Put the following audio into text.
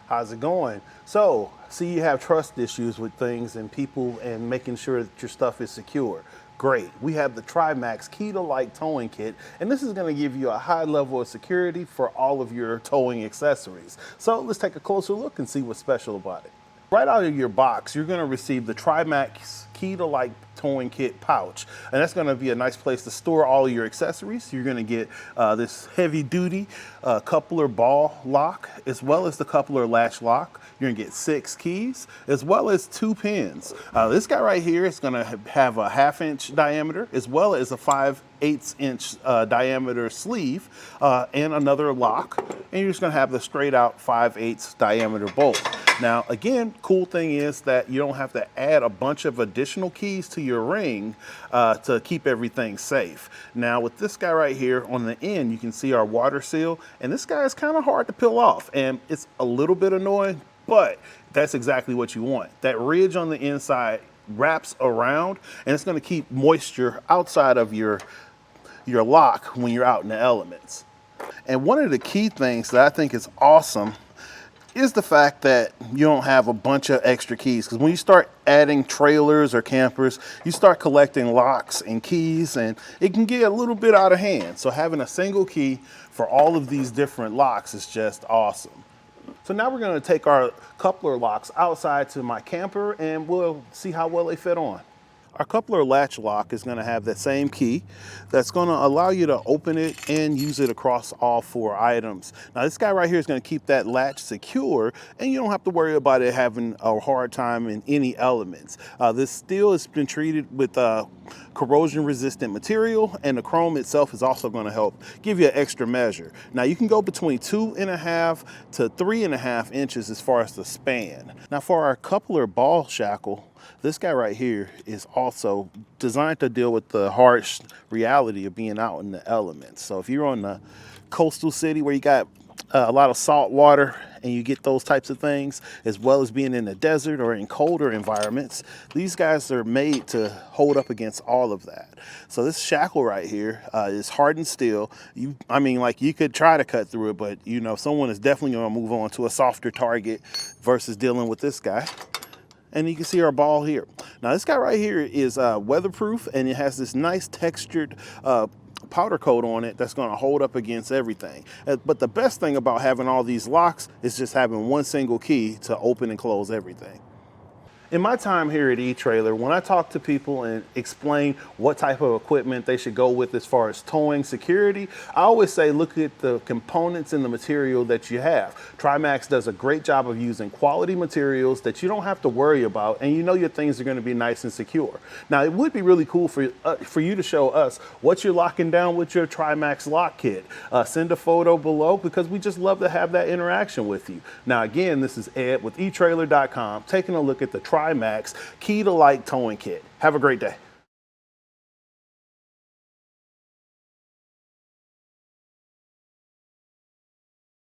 How's it going? So, see, you have trust issues with things and people and making sure that your stuff is secure. Great. We have the Trimax Key to Light Towing Kit, and this is going to give you a high level of security for all of your towing accessories. So let's take a closer look and see what's special about it. Right out of your box, you're going to receive the Trimax Key to Light Towing Kit pouch, and that's going to be a nice place to store all of your accessories. You're going to get this heavy duty coupler ball lock, as well as the coupler latch lock. You're going to get 6 keys, as well as 2 pins. This guy right here is going to have a 1/2 inch diameter, as well as a 5/8 inch diameter sleeve, and another lock. And you're just going to have the straight out 5/8 diameter bolt. Now, again, cool thing is that you don't have to add a bunch of additional keys to your ring to keep everything safe. Now, with this guy right here on the end, you can see our water seal, and this guy is kind of hard to peel off, and it's a little bit annoying, but that's exactly what you want. That ridge on the inside wraps around, and it's going to keep moisture outside of your lock when you're out in the elements. And one of the key things that I think is awesome is the fact that you don't have a bunch of extra keys, because when you start adding trailers or campers, you start collecting locks and keys, and it can get a little bit out of hand. So having a single key for all of these different locks is just awesome. So now we're going to take our coupler locks outside to my camper, and we'll see how well they fit on. Our coupler latch lock is going to have that same key that's going to allow you to open it and use it across all 4 items. Now, this guy right here is going to keep that latch secure, and you don't have to worry about it having a hard time in any elements. This steel has been treated with corrosion resistant material, and the chrome itself is also going to help give you an extra measure. Now, you can go between 2.5 to 3.5 inches as far as the span. Now, for our coupler ball shackle, this guy right here is also designed to deal with the harsh reality of being out in the elements. So if you're on the coastal city where you got a lot of salt water and you get those types of things, as well as being in the desert or in colder environments, these guys are made to hold up against all of that. So this shackle right here is hardened steel. You could try to cut through it, but you know, someone is definitely going to move on to a softer target versus dealing with this guy. And you can see our ball here. Now, this guy right here is weatherproof, and it has this nice textured powder coat on it that's going to hold up against everything. But the best thing about having all these locks is just having one single key to open and close everything. In my time here at eTrailer, when I talk to people and explain what type of equipment they should go with as far as towing security, I always say look at the components and the material that you have. Trimax does a great job of using quality materials that you don't have to worry about, and you know your things are going to be nice and secure. Now, it would be really cool for you to show us what you're locking down with your Trimax lock kit. Send a photo below, because we just love to have that interaction with you. Now, again, this is Ed with etrailer.com taking a look at the Trimax Key to Light Towing Kit. Have a great day.